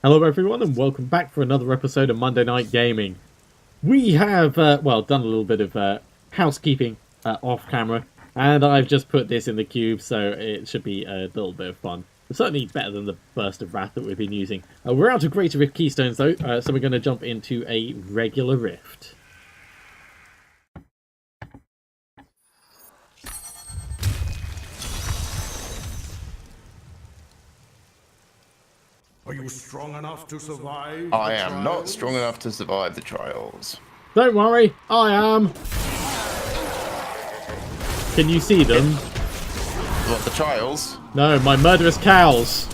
Hello everyone and welcome back for another episode of Monday Night Gaming. We have, well, done a little bit of housekeeping off camera, and I've just put this in the cube, so it should be a little bit of fun. It's certainly better than the burst of wrath that we've been using. We're out of Greater Rift Keystones though, so we're going to jump into a regular Rift. Are you strong enough to survive? I am not strong enough to survive the trials. Don't worry, I am. Can you see them? What, the trials? No, my murderous cows.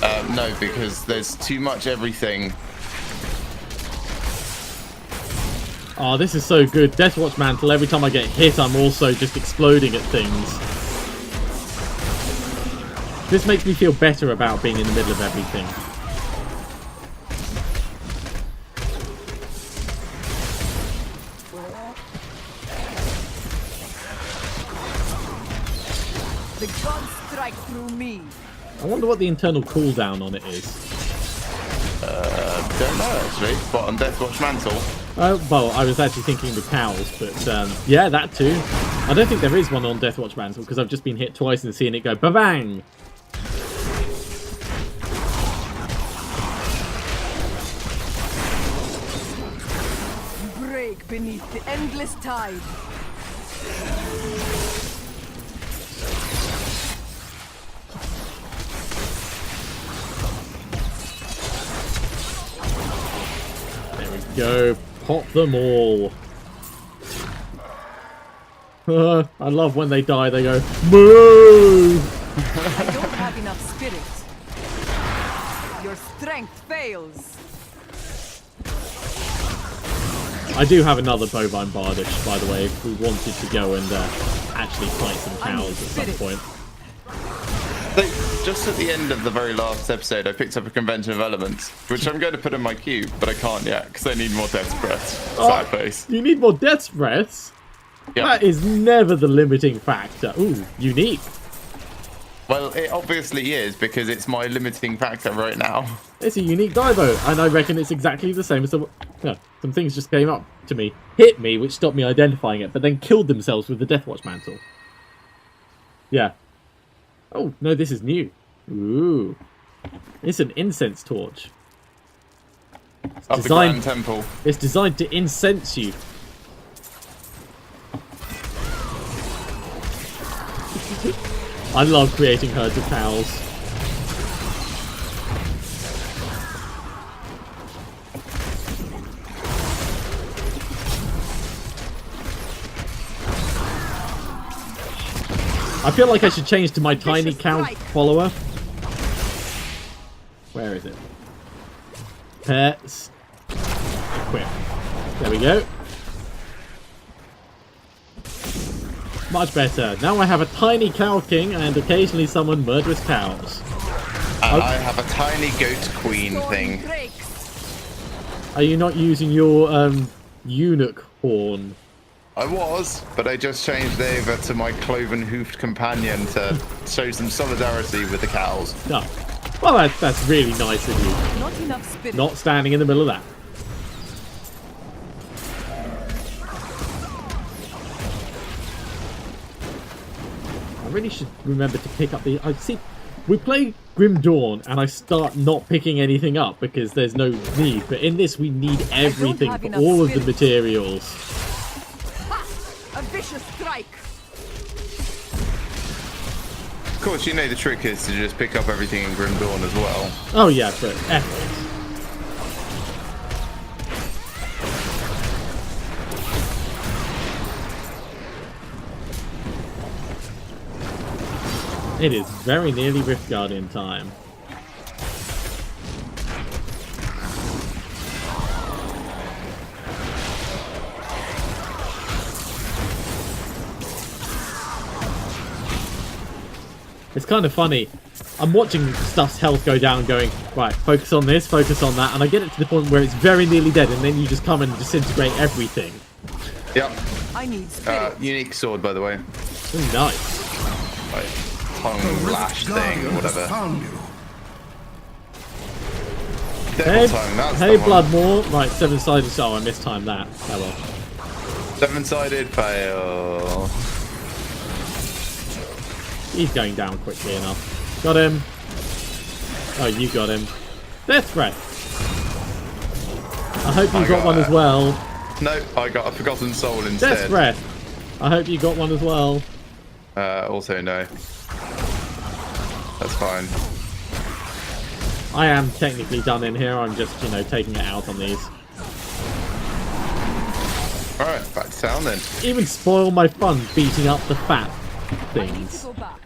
No, because there's too much everything. Oh, this is so good. Deathwatch Mantle, every time I get hit, I'm also just exploding at things. This makes me feel better about being in the middle of everything. The gods strike through me. I wonder what the internal cooldown on it is. Don't know actually. But on Deathwatch Mantle. Well, I was actually thinking the cows, but yeah, that too. I don't think there is one on Deathwatch Mantle because I've just been hit twice and seeing it go ba-bang! Break beneath the endless tide. There we go. Pop them all. I love when they die, they go, moo! I don't have enough spirit. Your strength fails. I do have another bovine bardish, by the way, if we wanted to go and actually fight some cows at some point. So, just at the end of the very last episode, I picked up a Convention of Elements, which I'm going to put in my cube, but I can't yet because I need more death breaths. Sad face. You need more death breaths? Yeah. That is never the limiting factor. Ooh, unique. Well, it obviously is because it's my limiting factor right now. It's a unique divo, and I reckon it's exactly the same as the... No, some things just came up to me, hit me, which stopped me identifying it, but then killed themselves with the Deathwatch Mantle. Yeah. Oh, no, this is new. Ooh. It's an incense torch. Up the Grand Temple. It's designed to incense you. I love creating herds of cows. I feel like I should change to my tiny cow follower. Where is it? Pets. Equip. There we go. Much better. Now I have a tiny cow king and occasionally summon murderous cows. And I have a tiny goat queen thing. Are you not using your eunuch horn? I was, but I just changed over to my cloven-hoofed companion to show some solidarity with the cows. No. Well, that's really nice of you. Not enough spirit. Not standing in the middle of that. I really should remember to pick up the... I see, we play Grim Dawn, and I start not picking anything up because there's no need. But in this, we need everything for all of the materials. A vicious strike. Of course, you know the trick is to just pick up everything in Grim Dawn as well. Oh yeah, but effort. It is very nearly Rift Guardian time. It's kind of funny. I'm watching stuff's health go down going, right, focus on this, focus on that, and I get it to the point where it's very nearly dead, and then you just come and disintegrate everything. Yep. I need spirit. Unique sword, by the way. Oh, nice. Like, tongue lash thing or whatever. Devil tongue, that's Hey, the one. Bloodmore. Right, 7-sided. Oh, I mistimed that. Oh well. 7-sided fail. He's going down quickly enough. Got him. Oh, you got him. Death Breath. I hope you got one as well. No, I got a Forgotten Soul instead. Death Breath. I hope you got one as well. Also no. That's fine. I am technically done in here. I'm just, taking it out on these. Alright, back to town then. Even spoil my fun beating up the fat I need to things. go back.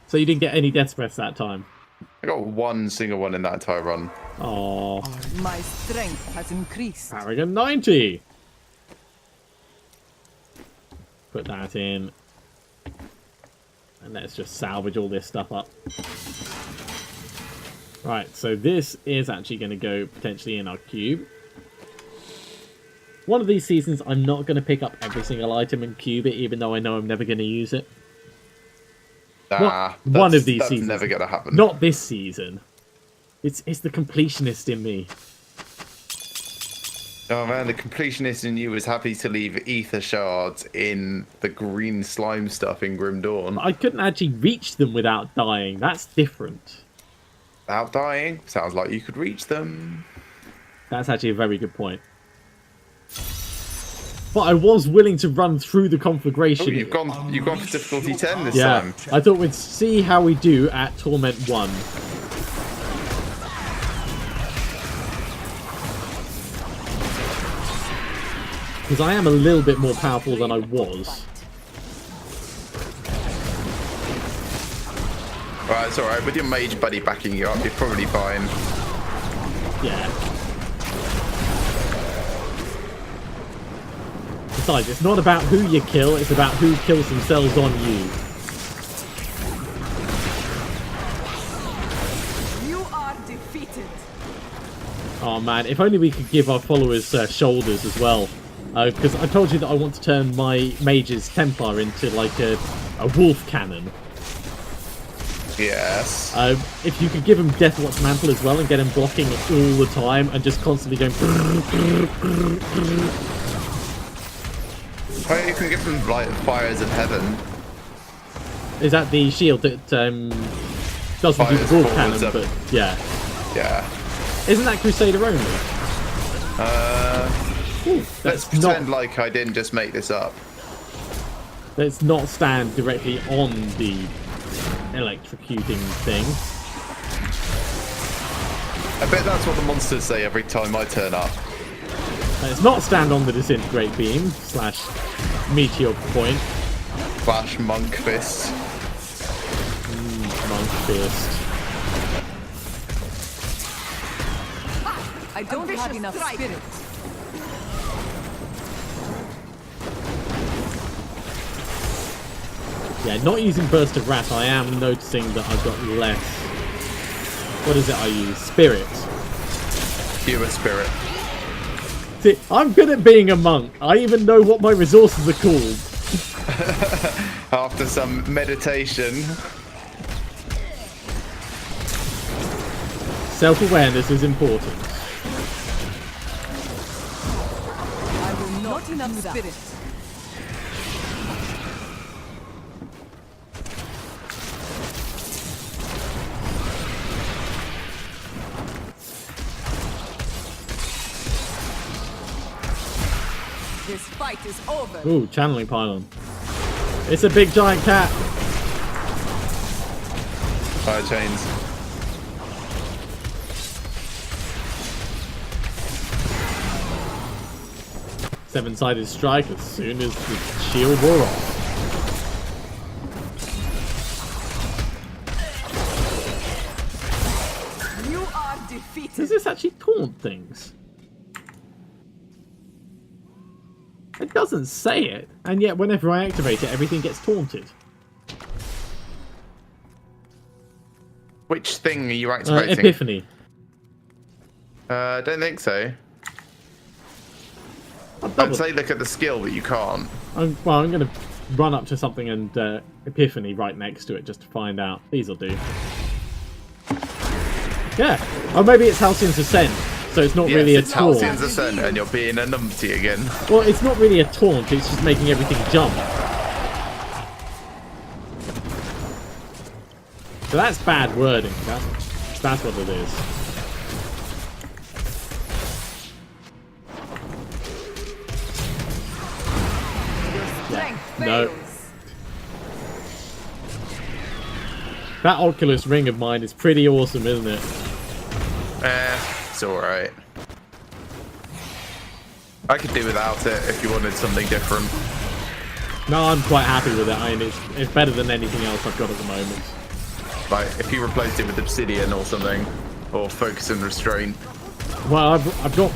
So you didn't get any death breaths that time? I got one single one in that entire run. Oh, My strength has increased. Paragon 90. Put that in. And let's just salvage all this stuff up. Right, so this is actually going to go potentially in our cube. One of these seasons, I'm not going to pick up every single item and cube it, even though I know I'm never going to use it. Nah, One of these that's seasons. never gonna happen. Not this season. It's the completionist in me. Oh man, the completionist in you is happy to leave ether shards in the green slime stuff in Grim Dawn. I couldn't actually reach them without dying. That's different. Without dying, sounds like you could reach them. That's actually a very good point. But I was willing to run through the conflagration. Oh, you've gone for difficulty 10 this Yeah, time. I thought we'd see how we do at Torment 1. Because I am a little bit more powerful than I was. Alright, it's alright. With your mage buddy backing you up, you're probably fine. Yeah. Besides, it's not about who you kill, it's about who kills themselves on you. You are defeated. Oh man, if only we could give our followers shoulders as well. Because I told you that I want to turn my mage's Templar into like a wolf cannon. Yes. If you could give him Deathwatch Mantle as well and get him blocking all the time and just constantly going... Well, you can give them like fires of heaven. Is that the shield that doesn't do Fires the wolf forwards cannon, up. but yeah. Yeah. Isn't that Crusader only? Ooh, Let's pretend like I didn't just make this up. Let's not stand directly on the electrocuting thing. I bet that's what the monsters say every time I turn up. Let's not stand on the disintegrate beam / meteor point. Flash monk fist. Monk fist. I don't have enough spirit. Yeah, not using Burst of Wrath, I am noticing that I've got less... What is it I use? Spirit. Human spirit. See, I'm good at being a monk. I even know what my resources are called. After some meditation. Self-awareness is important. I will not enough spirit. This fight is over. Ooh, channeling pylon. It's a big giant cat. Fire chains. Seven-sided strike as soon as the shield wore off. You are defeated. Does this actually taunt things? It doesn't say it, and yet whenever I activate it, everything gets taunted. Which thing are you activating? Epiphany. I don't think so. I'd say look at the skill, but you can't. I'm going to run up to something and Epiphany right next to it just to find out. These'll do. Yeah. Or maybe it's Halcyon's Ascent, so it's not really a it's taunt. Halcyon's Ascent, and you're being a numpty again. Well, it's not really a taunt, it's just making everything jump. So that's bad wording. That's what it is. Strength No. fails. That Oculus Ring of mine is pretty awesome, isn't it? It's alright. I could do without it if you wanted something different. No, I'm quite happy with it. I mean, it's better than anything else I've got at the moment. Like, if you replaced it with Obsidian or something, or Focus and Restraint. Well, I've got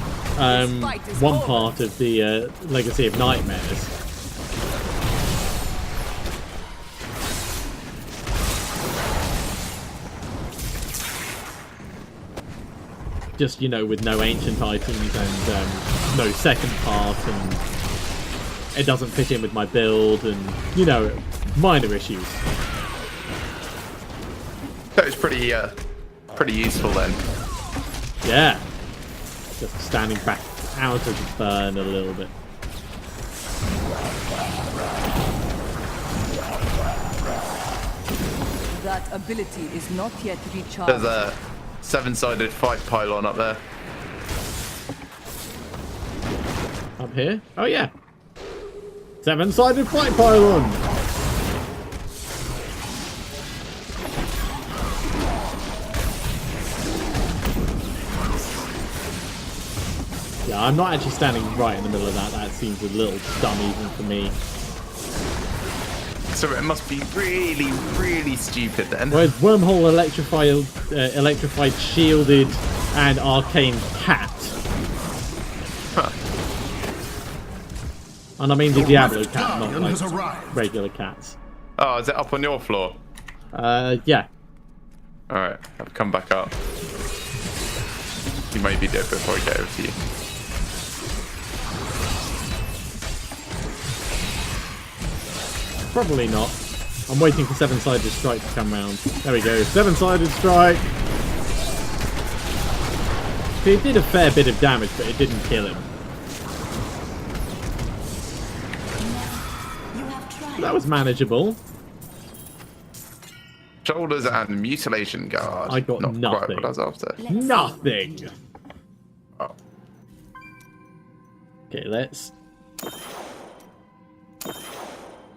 one part of the Legacy of Nightmares. Just, you know, with no ancient items and no second part, and it doesn't fit in with my build, and, you know, minor issues. That was pretty useful then. Yeah. Just standing back out of the burn a little bit. That ability is not yet recharged. There's a 7-sided fight pylon up there. Up here? Oh, yeah. 7-sided fight pylon! Yeah, I'm not actually standing right in the middle of that. That seems a little dumb even for me. So it must be really, really stupid then. Whereas Wormhole, Electrified, Shielded, and Arcane Cat. Huh. And I mean the Diablo cat, not Battalion like has arrived. regular cats. Oh, is it up on your floor? Yeah. Alright, I've come back up. You may be dead before I get over to you. Probably not. I'm waiting for 7-sided strike to come round. There we go. 7-sided strike! See, it did a fair bit of damage, but it didn't kill him. That was manageable. Shoulders and mutilation guard. I got Not nothing. quite what I was after. Nothing! Oh. Okay, let's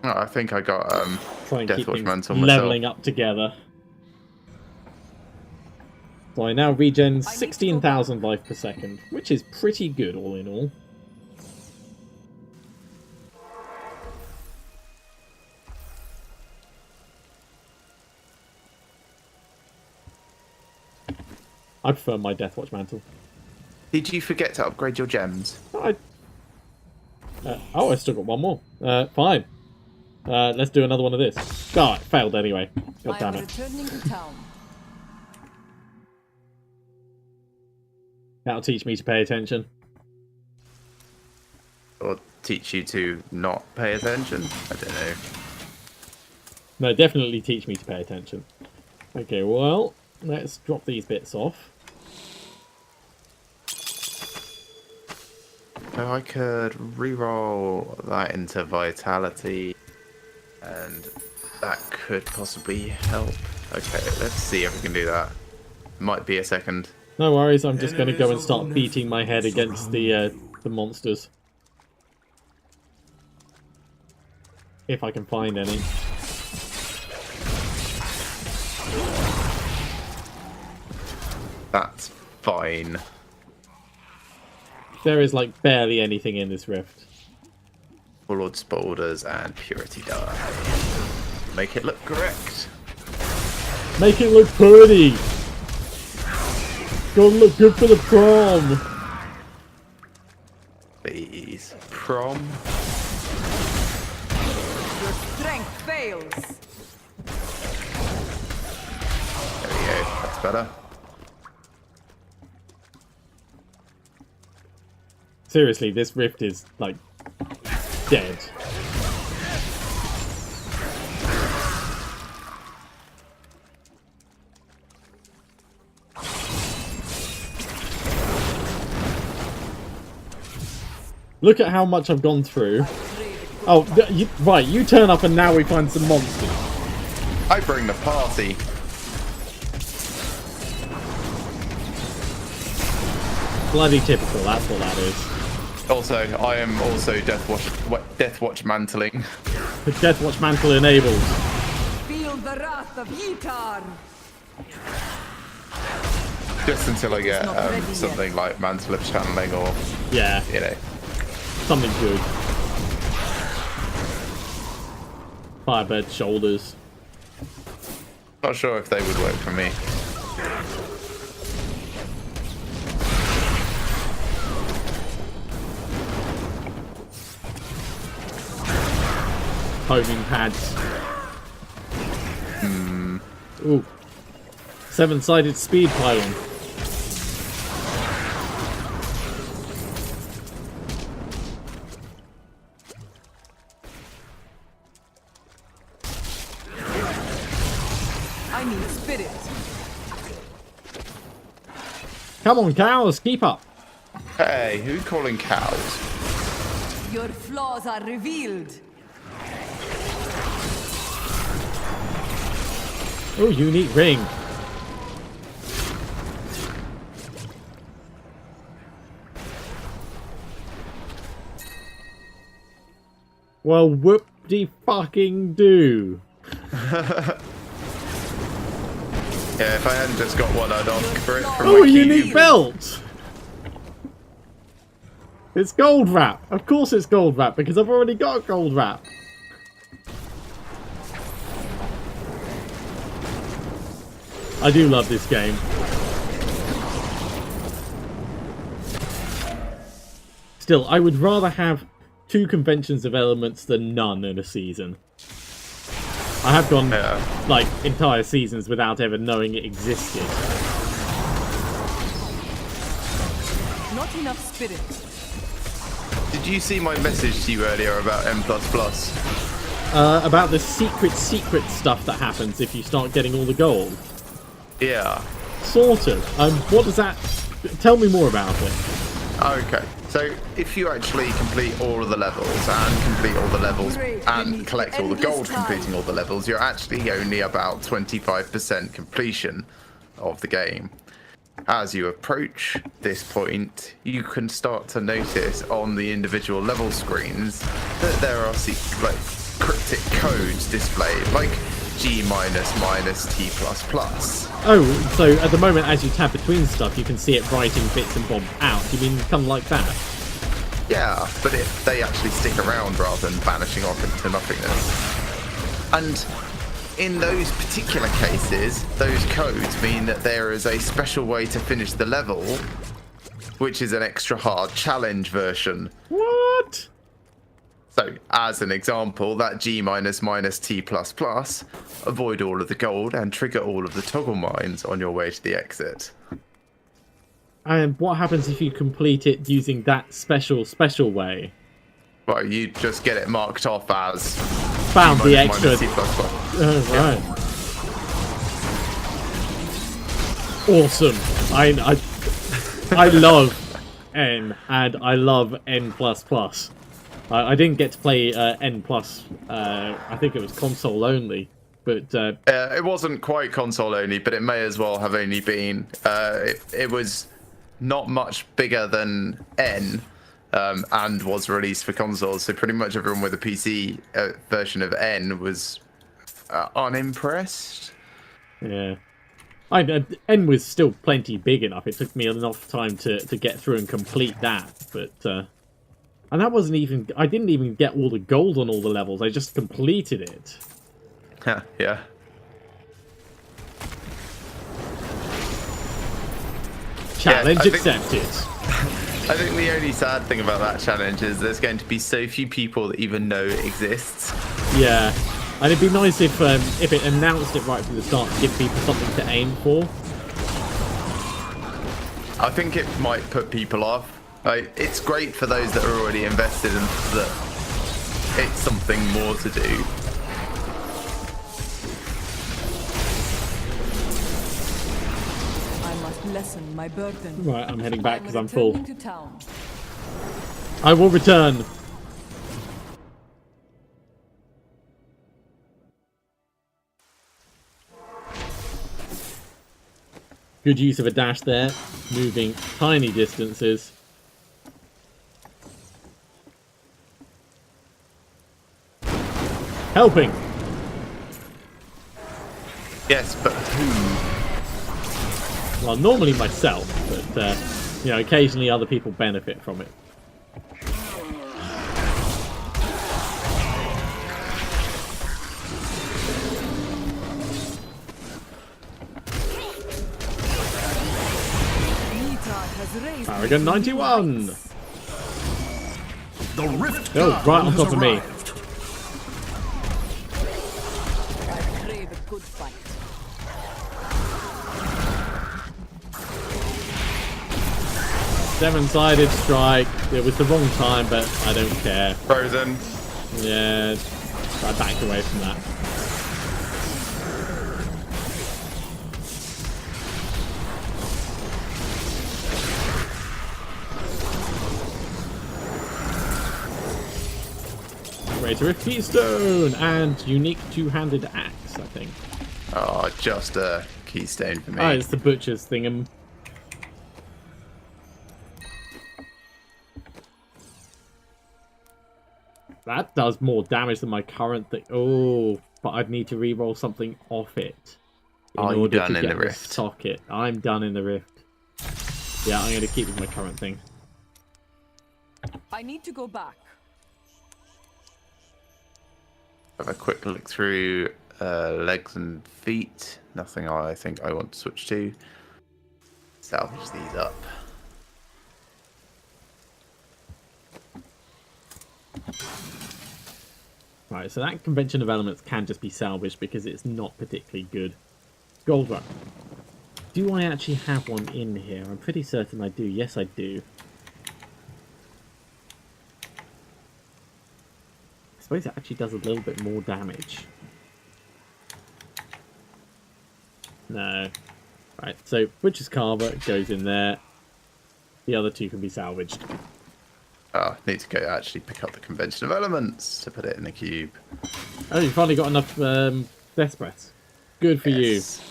Oh, I think I got try and keep Deathwatch things Mantle leveling myself. up together. So I now regen 16,000 life per second, which is pretty good all in all. I prefer my Deathwatch Mantle. Did you forget to upgrade your gems? Oh, I still got one more. Fine. Let's do another one of this. Oh, it failed anyway. God I damn am it. returning to town. That'll teach me to pay attention. Or teach you to not pay attention? I don't know. No, definitely teach me to pay attention. Okay, well, let's drop these bits off. So I could re-roll that into Vitality, and that could possibly help. Okay, let's see if we can do that. Might be a second. No worries, I'm just going to go and start beating my head against the monsters. If I can find any. That's fine. There is, like, barely anything in this rift. Blood Spolders and Purity Die. Make it look correct. Make it look pretty! Gotta look good for the prom! Please. Prom. Your strength fails. There we go. That's better. Seriously, this rift is, like, dead. Look at how much I've gone through. Oh, right, you turn up and now we find some monsters. I bring the party. Bloody typical, that's what that is. Also, I am also Deathwatch Mantling. The Deathwatch Mantle enabled. Feel the wrath of Yitar. Just until I get not ready something like Mantle of Channeling or, Yeah, you know. something good. Firebird shoulders. Not sure if they would work for me. Homing pads. Ooh. 7-sided speed pylon. I need spirit. Come on, cows, keep up. Hey, who calling cows? Your flaws are revealed. Oh, unique ring. Well, whoop-de-fucking-do. Yeah, if I hadn't just got one, I'd ask for it from Oh, my a unique cube. belt! It's gold wrap. Of course it's gold wrap, because I've already got gold wrap. I do love this game. Still, I would rather have 2 conventions of elements than none in a season. I have gone, like, entire seasons without ever knowing it existed. Not enough spirit. Did you see my message to you earlier about M++? About the secret stuff that happens if you start getting all the gold. Yeah. Sort of. What does that... Tell me more about it. Okay. So, if you actually complete all of the levels and complete all the levels and collect all the gold completing all the levels, you're actually only about 25% completion of the game. As you approach this point, you can start to notice on the individual level screens that there are like cryptic codes displayed, like G-, T++. Oh, so at the moment as you tab between stuff, you can see it writing bits and bobs out. You mean kind of like that? Yeah, but they actually stick around rather than vanishing off into nothingness. And in those particular cases, those codes mean that there is a special way to finish the level, which is an extra hard challenge version. What? So, as an example, that G-, T++, avoid all of the gold and trigger all of the toggle mines on your way to the exit. And what happens if you complete it using that special way? Well, you just get it marked off as Found G-, the extra. T++. Right. Awesome. I love N and I love N++. I didn't get to play N+. I think it was console only, but it wasn't quite console only, but it may as well have only been. It was not much bigger than N, and was released for consoles. So pretty much everyone with a PC version of N was unimpressed. yeah. N was still plenty big enough. It took me enough time to get through and complete that, but and that wasn't even... I didn't even get all the gold on all the levels. I just completed it. Yeah. Challenge accepted. I think the only sad thing about that challenge is there's going to be so few people that even know it exists. Yeah. And it'd be nice if it announced it right from the start to give people something to aim for. I think it might put people off. It's great for those that are already invested and that it's something more to do. I must lessen my burden. Right, I'm heading back because I'm full. Returning to town. I will return. Good use of a dash there, moving tiny distances. Helping. Yes, but who? Well, normally myself, but you know, occasionally other people benefit from it. Paragon 91! The Rift Oh, Guard right on has top of me. arrived. I crave a good fight. Seven-sided strike. It was the wrong time, but I don't care. Frozen. Yeah, I backed away from that. Greater Rift Keystone and unique two-handed axe, I think. Oh, just a keystone for me. Oh, it's the butcher's thingam. That does more damage than my current thing. Oh, but I'd need to re-roll something off it in Are you order done to in get the Rift? socket. I'm done in the Rift. Yeah, I'm going to keep with my current thing. I need to go back. Have a quick look through legs and feet. Nothing I think I want to switch to. Salvage these up. Right, so that convention of elements can just be salvaged because it's not particularly good. Gold run. Do I actually have one in here? I'm pretty certain I do. Yes, I do. I suppose it actually does a little bit more damage. No. Right, so Butcher's Carver goes in there. The other two can be salvaged. Oh, need to go actually pick up the convention of elements to put it in the cube. Oh, you finally got enough death breaths. Good for Yes. you.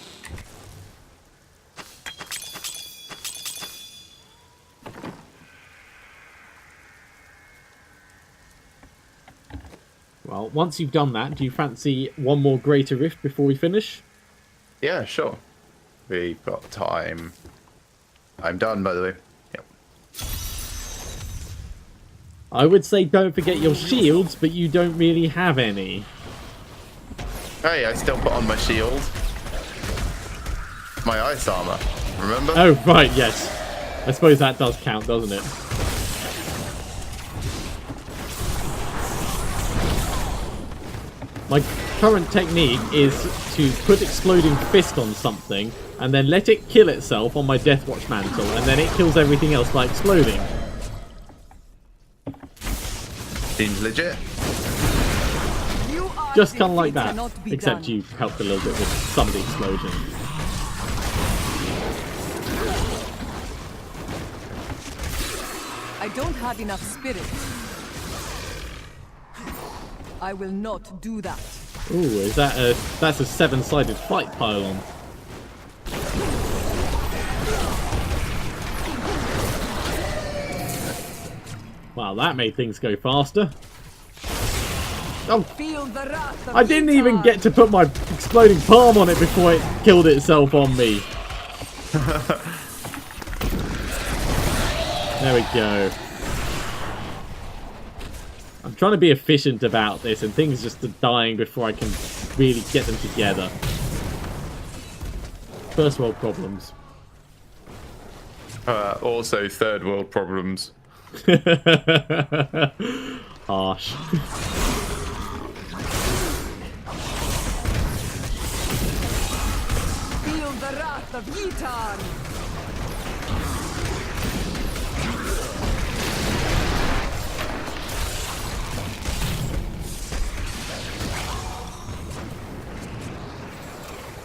Well, once you've done that, do you fancy one more Greater Rift before we finish? Yeah, sure. We've got time. I'm done, by the way. Yep. I would say don't forget your shields, but you don't really have any. Hey, I still put on my shield. My ice armor. Remember? Oh, right, yes. I suppose that does count, doesn't it? My current technique is to put Exploding Fist on something, and then let it kill itself on my Deathwatch Mantle, and then it kills everything else by exploding. Seems legit. You are Just kind of like defeat that, cannot be except done. you helped a little bit with some of the explosion. I don't have enough spirit. I will not do that. Ooh, is that a... that's a seven-sided fight pylon. Wow, that made things go faster. Oh, Feel the wrath of I didn't even Yitar. get to put my exploding palm on it before it killed itself on me. There we go. I'm trying to be efficient about this, and things just are dying before I can really get them together. First world problems. Also, third world problems. Harsh. Feel the wrath of Yitar.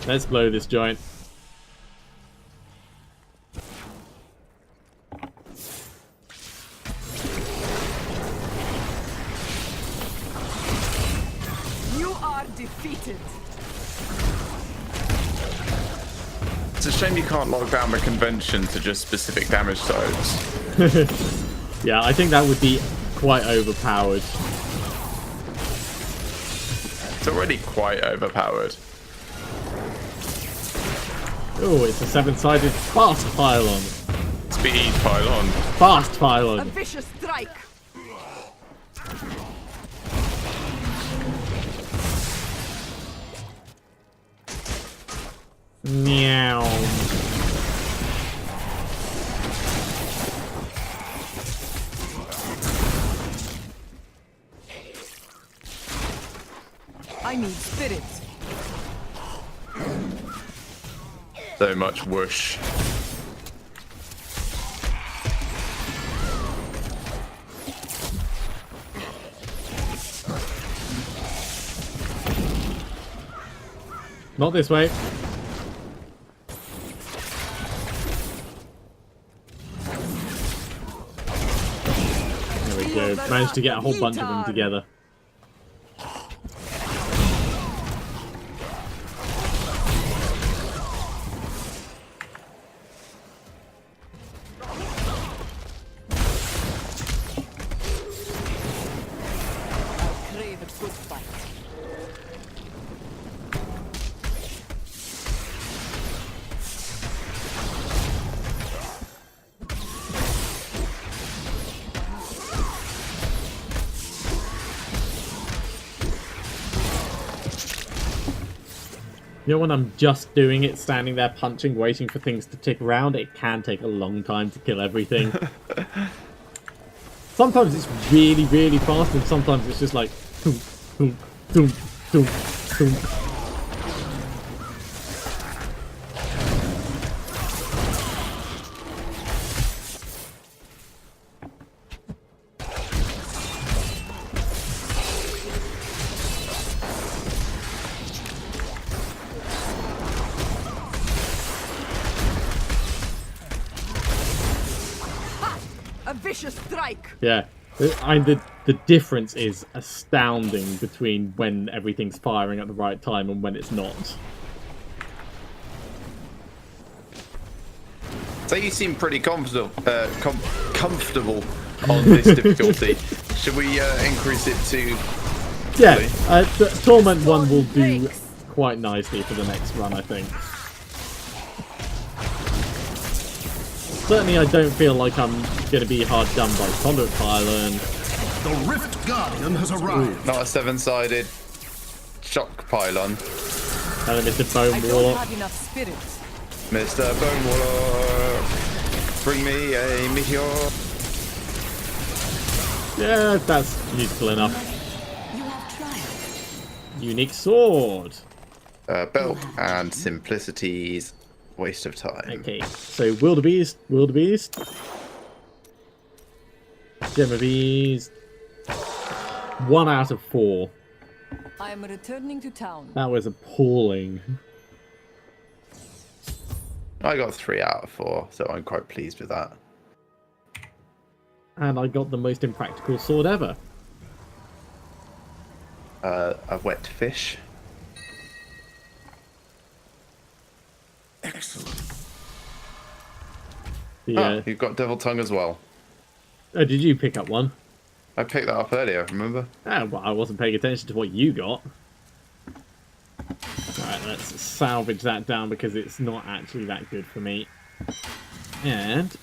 Let's blow this joint. defeated. It's a shame you can't lock down the convention to just specific damage types. Yeah, I think that would be quite overpowered. It's already quite overpowered. Oh, it's a 7-sided fast pylon. Speed pylon. Fast A pylon. vicious strike. Meow. I need spirit. So much whoosh. Not this way. There we go. Managed to get a whole bunch of them together. Crave a good fight. You know, when I'm just doing it, standing there punching, waiting for things to tick around, it can take a long time to kill everything. Sometimes it's really, really fast, and sometimes it's just like... Thump, thump, thump, thump, thump. A vicious strike. Yeah, the difference is astounding between when everything's firing at the right time and when it's not. So you seem pretty comfortable on this difficulty. Should we increase it to... Yeah, the Torment one will do quite nicely for the next run, I think. Certainly I don't feel like I'm going to be hard done by Conduit Pylon. The Rift Guardian has arrived. Not a 7-sided shock pylon. And then Mr. Bone I don't Warlock. have enough spirit. Mr. Bone Warlock, bring me a meteor. Yeah, that's useful enough. You have tried. Unique sword. Belt and simplicity's waste of time. Okay, so Wildebeest, Wildebeest. Gem of Ease. 1 out of 4. I am returning to town. That was appalling. I got 3 out of 4, so I'm quite pleased with that. And I got the most impractical sword ever. A wet fish. Excellent. Yeah. You've got Devil Tongue as well. Oh, did you pick up one? I picked that up earlier, remember? Ah, well, I wasn't paying attention to what you got. Alright, let's salvage that down because it's not actually that good for me. And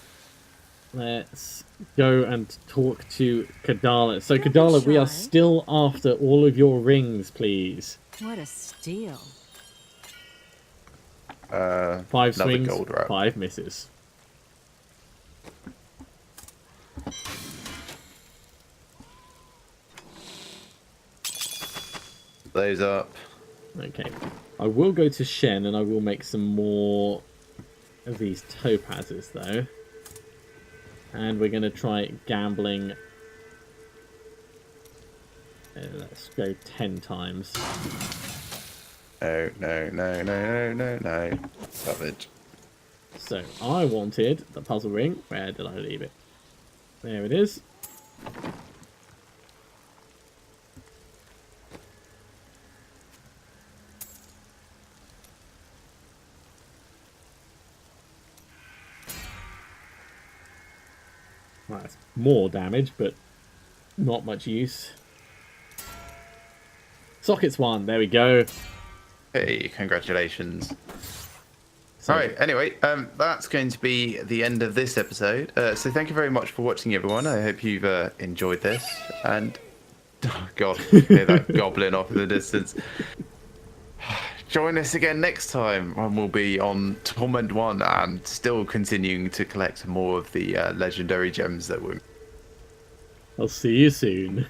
let's go and talk to Kadala. So, Kadala, we are still after all of your rings, please. What a steal. 5 another swings, gold wrap. 5 misses. Those up. Okay. I will go to Shen and I will make some more of these topazes, though. And we're going to try gambling. Let's go 10 times. No, no, no, no, no, no, no. Savage. So, I wanted the puzzle ring. Where did I leave it? There it is. Well, that's more damage, but not much use. Sockets 1, there we go. Hey, congratulations. So, Alright, anyway, that's going to be the end of this episode. So thank you very much for watching, everyone. I hope you've enjoyed this. And, oh god, hear that goblin off in the distance. Join us again next time when we'll be on Torment 1 and still continuing to collect more of the legendary gems that we're... I'll see you soon.